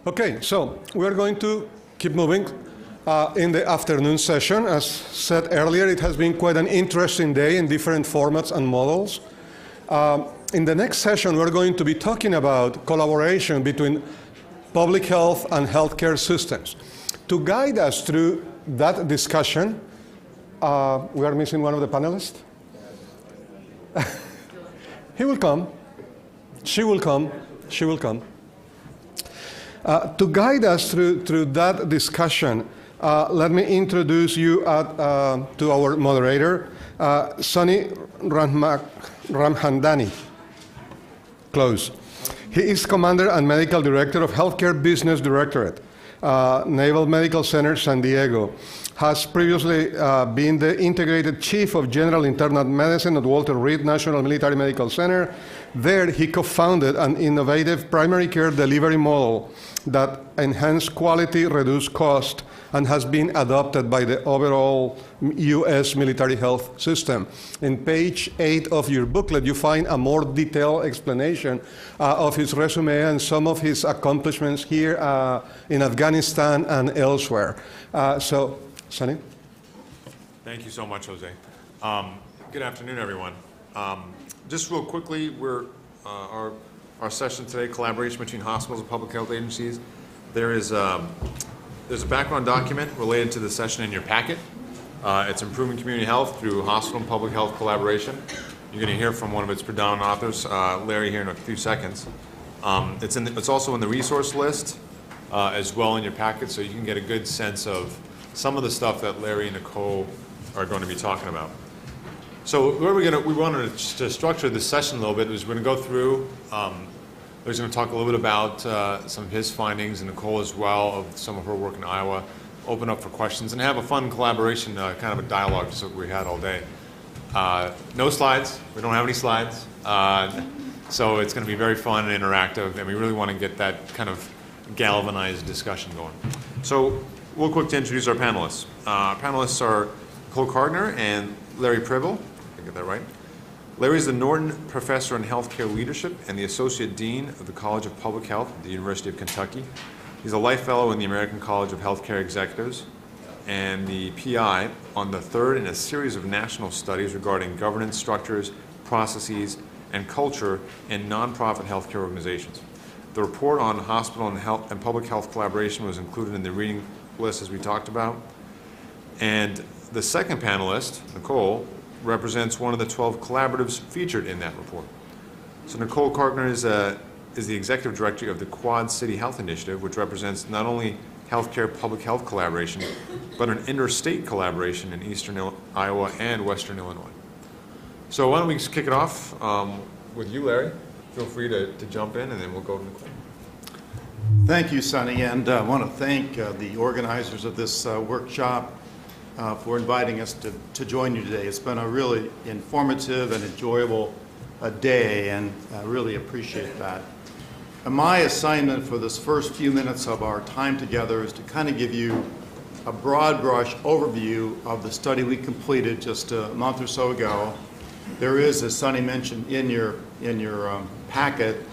Okay, so we're going to keep moving in the afternoon session. As said earlier, it has been quite an interesting day in different formats and models. In the next session, we're going to be talking about collaboration between public health and healthcare systems. To guide us through that discussion, we are missing one of the panelists. He will come. She will come. She will come. To guide us through that discussion, let me introduce you to our moderator, Sunny Ramhandani. Close. He is Commander and Medical Director of Healthcare Business Directorate, Naval Medical Center, San Diego. Has previously been the Integrated Chief of General Internal Medicine at Walter Reed National Military Medical Center. There, he co-founded an innovative primary care delivery model that enhanced quality, reduced cost, and has been adopted by the overall U.S. military health system. In page 8 of your booklet, you find a more detailed explanation of his resume and some of his accomplishments here in Afghanistan and elsewhere. So, Sunny? Thank you so much, Jose. Good afternoon, everyone. Just real quickly, our session today, collaboration between hospitals and public health agencies. There's a background document related to the session in your packet. It's Improving Community Health through Hospital and Public Health Collaboration. You're going to hear from one of its predominant authors, Larry, here in a few seconds. It's also in the resource list as well in your packet, so you can get a good sense of some of the stuff that Larry and Nicole are going to be talking about. So we wanted to structure this session a little bit. We're going to go through, Larry's going to talk a little bit about some of his findings, and Nicole as well, of some of her work in Iowa, open up for questions, and have a fun collaboration, kind of a dialogue, just like we had all day. No slides. We don't have any slides. So it's going to be very fun and interactive, and we really want to get that kind of galvanized discussion going. So real quick to introduce our panelists. Our panelists are Nicole Carter and Larry Prybil. Did I get that right? Larry is the Norton Professor in Healthcare Leadership and the Associate Dean of the College of Public Health at the University of Kentucky. He's a Life Fellow in the American College of Healthcare Executives and the PI on the third in a series of national studies regarding governance structures, processes, and culture in nonprofit healthcare organizations. The report on hospital and public health collaboration was included in the reading list, as we talked about. And the second panelist, Nicole, represents one of the 12 collaboratives featured in that report. So Nicole Carter is the Executive Director of the Quad City Health Initiative, which represents not only healthcare public health collaboration, but an interstate collaboration in eastern Iowa and western Illinois. So why don't we just kick it off with you, Larry. Feel free to jump in, and then we'll go to Nicole. Thank you, Sunny, and I want to thank the organizers of this workshop for inviting us to join you today. It's been a really informative and enjoyable day, and I really appreciate that. And my assignment for this first few minutes of our time together is to kind of give you a broad brush overview of the study we completed just a month or so ago. There is, as Sunny mentioned in your packet,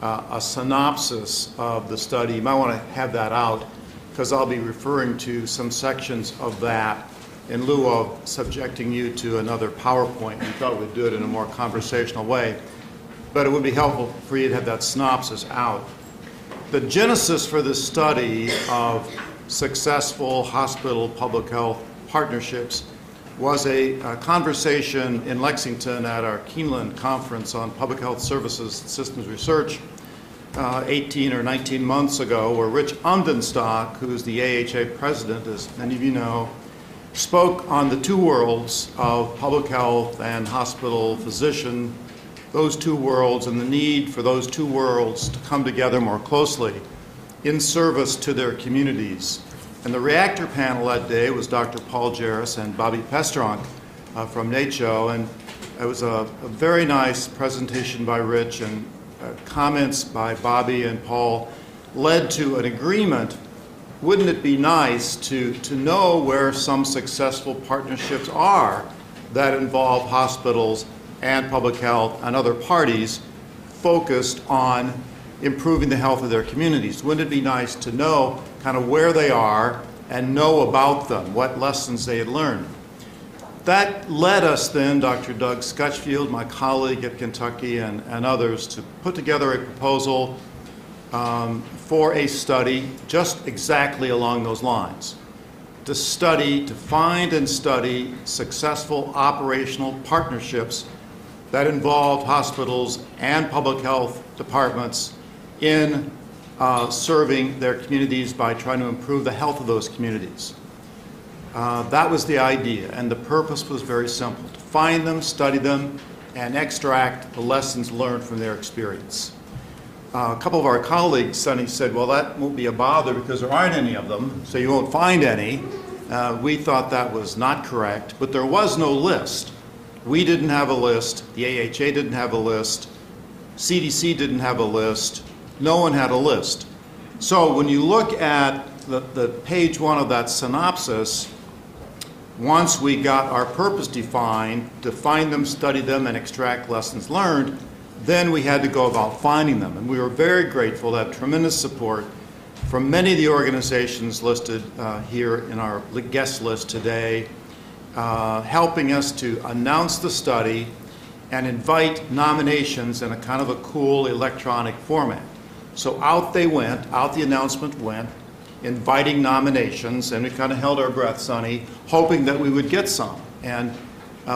a synopsis of the study. You might want to have that out because I'll be referring to some sections of that in lieu of subjecting you to another PowerPoint. We thought we'd do it in a more conversational way, but it would be helpful for you to have that synopsis out. The genesis for this study of successful hospital public health partnerships was a conversation in Lexington at our Keeneland Conference on Public Health Services and Systems Research 18 or 19 months ago, where Rich Umdenstock, who's the AHA president, as many of you know, spoke on the two worlds of public health and hospital physician, those two worlds and the need for those two worlds to come together more closely in service to their communities. And the reactor panel that day was Dr. Paul Jarris and Bobby Pestronk from NACCHO, and it was a very nice presentation by Rich, and comments by Bobby and Paul led to an agreement. Wouldn't it be nice to know where some successful partnerships are that involve hospitals and public health and other parties focused on improving the health of their communities. Wouldn't it be nice to know kind of where they are and know about them, what lessons they had learned? That led us then, Dr. Doug Scutchfield, my colleague at Kentucky, and others, to put together a proposal for a study just exactly along those lines. To find and study successful operational partnerships that involved hospitals and public health departments in serving their communities by trying to improve the health of those communities. That was the idea, and the purpose was very simple: to find them, study them, and extract the lessons learned from their experience. A couple of our colleagues, Sonny, said, well, that won't be a bother because there aren't any of them, so you won't find any. We thought that was not correct, but there was no list. We didn't have a list, the AHA didn't have a list, CDC didn't have a list, no one had a list. So when you look at the page 1 of that synopsis, once we got our purpose defined, to find them, study them, and extract lessons learned, then we had to go about finding them. And we were very grateful to have tremendous support from many of the organizations listed here in our guest list today, helping us to announce the study and invite nominations in a kind of a cool electronic format. So out they went, out the announcement went, inviting nominations, and we kind of held our breath, Sonny, hoping that we would get some. And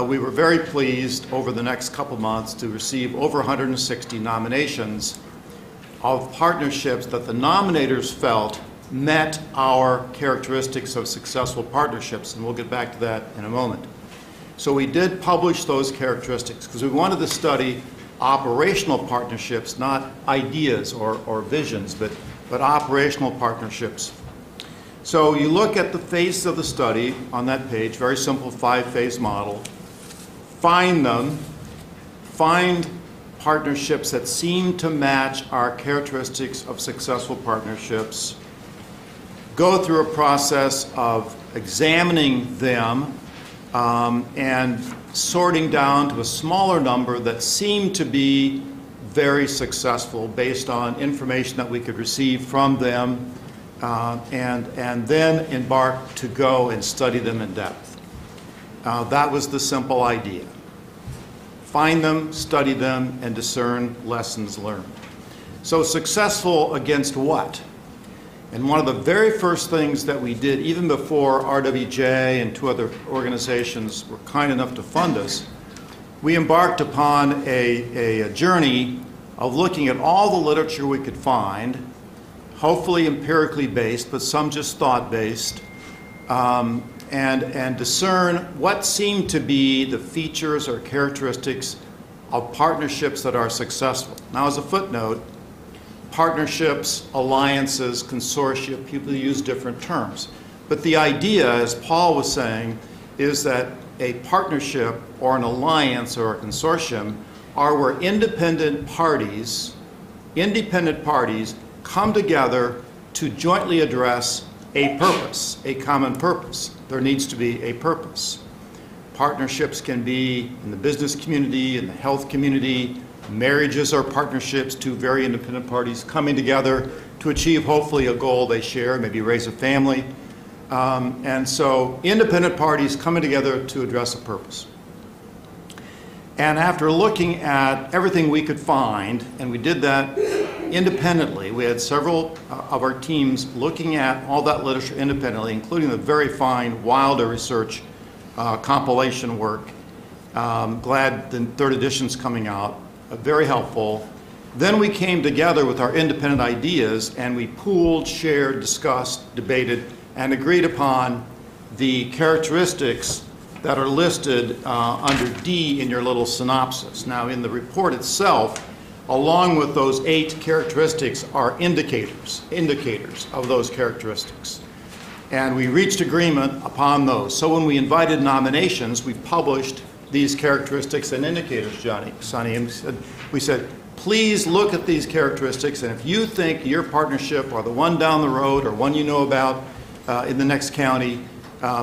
we were very pleased over the next couple months to receive over 160 nominations of partnerships that the nominators felt met our characteristics of successful partnerships, and we'll get back to that in a moment. So we did publish those characteristics because we wanted to study operational partnerships, not ideas or visions, but operational partnerships. So you look at the phase of the study on that page, very simple 5-phase model. Find them, find partnerships that seem to match our characteristics of successful partnerships, go through a process of examining them and sorting down to a smaller number that seemed to be very successful based on information that we could receive from them, and then embark to go and study them in depth. That was the simple idea. Find them, study them, and discern lessons learned. So successful against what? And one of the very first things that we did, even before RWJ and 2 other organizations were kind enough to fund us, we embarked upon a journey of looking at all the literature we could find, hopefully empirically based, but some just thought-based, and discern what seemed to be the features or characteristics of partnerships that are successful. Now, as a footnote, partnerships, alliances, consortia, people use different terms. But the idea, as Paul was saying, is that a partnership or an alliance or a consortium are where independent parties come together to jointly address a purpose, a common purpose. There needs to be a purpose. Partnerships can be in the business community, in the health community. Marriages are partnerships, 2 very independent parties coming together to achieve hopefully a goal they share, maybe raise a family. And so independent parties coming together to address a purpose. And after looking at everything we could find, and we did that independently, we had several of our teams looking at all that literature independently, including the very fine Wilder research compilation work. Glad the 3rd edition's coming out, very helpful. Then we came together with our independent ideas, and we pooled, shared, discussed, debated, and agreed upon the characteristics that are listed under D in your little synopsis. Now, in the report itself, along with those 8 characteristics are indicators of those characteristics. And we reached agreement upon those. So when we invited nominations, we published these characteristics and indicators, Sonny, and we said, please look at these characteristics, and if you think your partnership or the one down the road or one you know about in the next county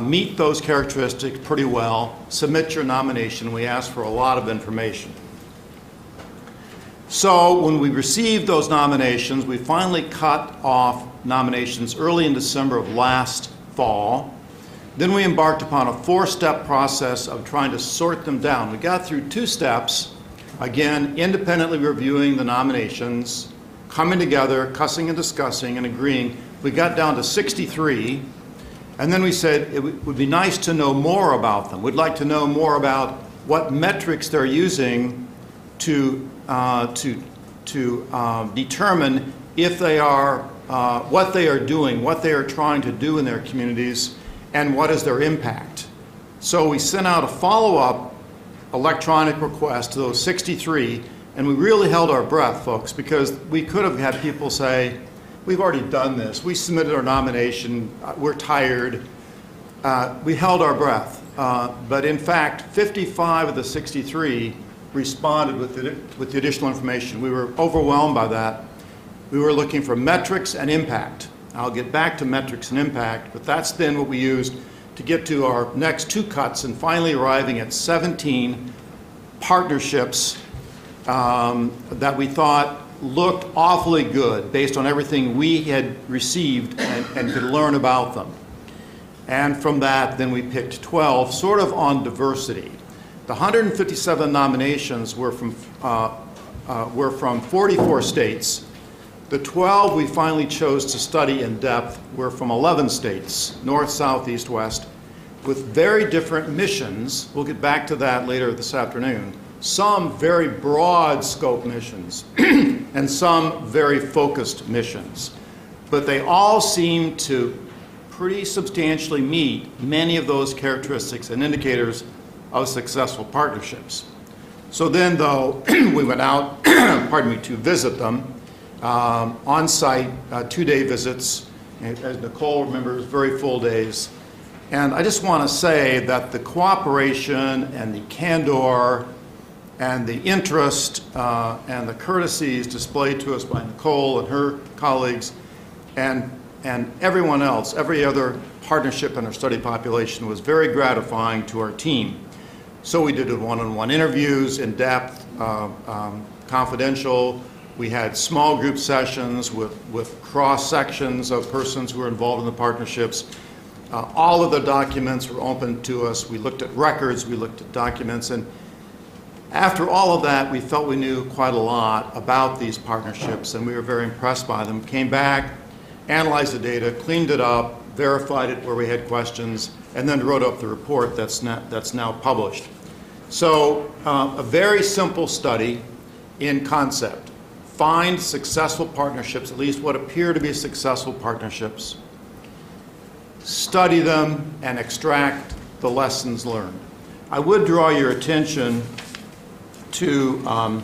meet those characteristics pretty well, submit your nomination. We asked for a lot of information. So when we received those nominations, we finally cut off nominations early in December of last fall. Then we embarked upon a 4-step process of trying to sort them down. We got through 2 steps, again, independently reviewing the nominations, coming together, cussing and discussing and agreeing. We got down to 63, and then we said it would be nice to know more about them. We'd like to know more about what metrics they're using to determine if they are, what they are doing, what they are trying to do in their communities, and what is their impact. So we sent out a follow-up electronic request to those 63, and we really held our breath, folks, because we could have had people say, we've already done this, we submitted our nomination, we're tired. We held our breath, but in fact, 55 of the 63 responded with the additional information. We were overwhelmed by that. We were looking for metrics and impact. I'll get back to metrics and impact, but that's then what we used to get to our next 2 cuts and finally arriving at 17 partnerships that we thought looked awfully good based on everything we had received and could learn about them. And from that, then we picked 12, sort of on diversity. The 157 nominations were from 44 states. The 12 we finally chose to study in depth were from 11 states, north, south, east, west, with very different missions. We'll get back to that later this afternoon. Some very broad scope missions and some very focused missions. But they all seem to pretty substantially meet many of those characteristics and indicators of successful partnerships. So then, though, we went out, pardon me, to visit them on-site, 2-day visits. As Nicole remembers, very full days. And I just want to say that the cooperation and the candor and the interest and the courtesies displayed to us by Nicole and her colleagues and everyone else, every other partnership in our study population was very gratifying to our team. So we did one-on-one interviews, in-depth, confidential. We had small group sessions with cross-sections of persons who were involved in the partnerships. All of the documents were open to us. We looked at records, we looked at documents, and after all of that, we felt we knew quite a lot about these partnerships, and we were very impressed by them. Came back, analyzed the data, cleaned it up, verified it where we had questions, and then wrote up the report that's now published. So a very simple study in concept. Find successful partnerships, at least what appear to be successful partnerships, study them, and extract the lessons learned. I would draw your attention to,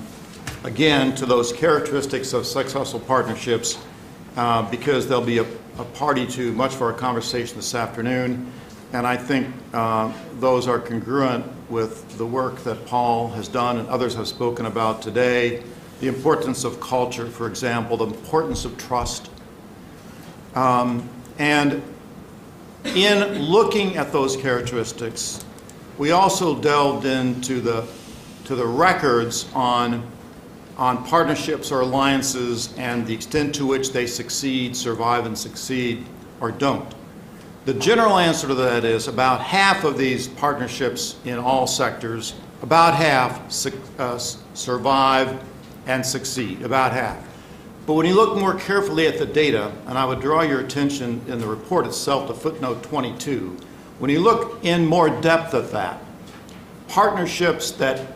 again, to those characteristics of successful partnerships because they'll be a party to much of our conversation this afternoon. And I think those are congruent with the work that Paul has done and others have spoken about today. The importance of culture, for example, the importance of trust. And in looking at those characteristics, we also delved into the records on partnerships or alliances and the extent to which they succeed, survive, and succeed, or don't. The general answer to that is about half of these partnerships in all sectors, about half survive and succeed, about half. But when you look more carefully at the data, and I would draw your attention in the report itself to footnote 22, when you look in more depth at that, partnerships that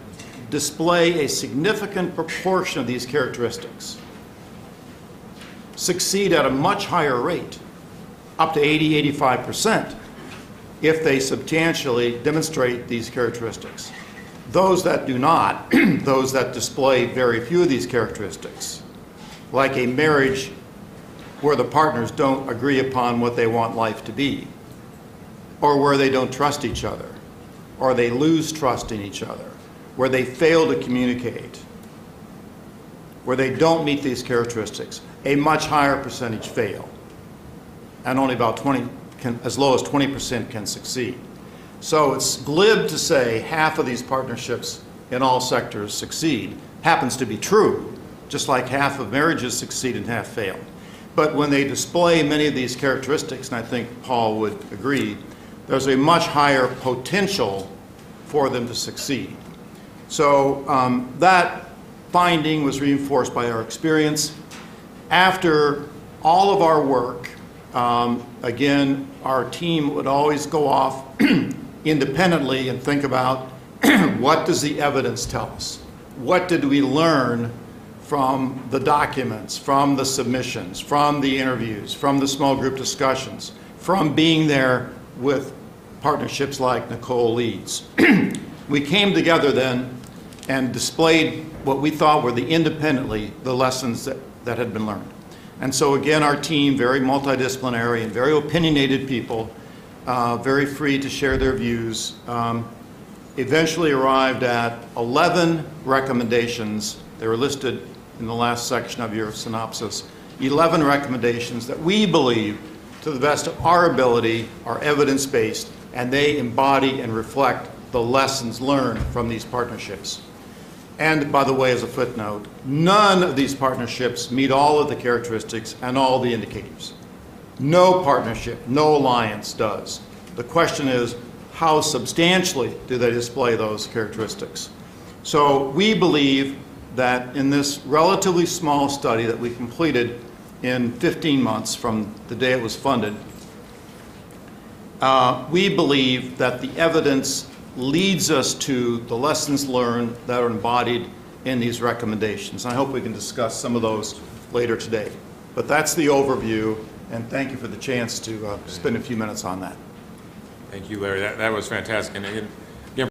display a significant proportion of these characteristics succeed at a much higher rate, up to 80, 85%, if they substantially demonstrate these characteristics. Those that do not, those that display very few of these characteristics, like a marriage where the partners don't agree upon what they want life to be, or where they don't trust each other, or they lose trust in each other, where they fail to communicate, where they don't meet these characteristics, a much higher percentage fail, and only about as low as 20% can succeed. So it's glib to say half of these partnerships in all sectors succeed. Happens to be true, just like half of marriages succeed and half fail. But when they display many of these characteristics, and I think Paul would agree, there's a much higher potential for them to succeed. So that finding was reinforced by our experience. After all of our work, again, our team would always go off independently and think about what does the evidence tell us? What did we learn from the documents, from the submissions, from the interviews, from the small group discussions, from being there with partnerships like Nicole leads? We came together then and displayed what we thought were independently the lessons that had been learned. And so again, our team, very multidisciplinary and very opinionated people, very free to share their views, eventually arrived at 11 recommendations. They were listed in the last section of your synopsis. 11 recommendations that we believe, to the best of our ability, are evidence-based, and they embody and reflect the lessons learned from these partnerships. And by the way, as a footnote, none of these partnerships meet all of the characteristics and all the indicators. No partnership, no alliance does. The question is, how substantially do they display those characteristics? So we believe that in this relatively small study that we completed in 15 months from the day it was funded, we believe that the evidence leads us to the lessons learned that are embodied in these recommendations. I hope we can discuss some of those later today. But that's the overview, and thank you for the chance to spend a few minutes on that. Thank you, Larry. That was fantastic. And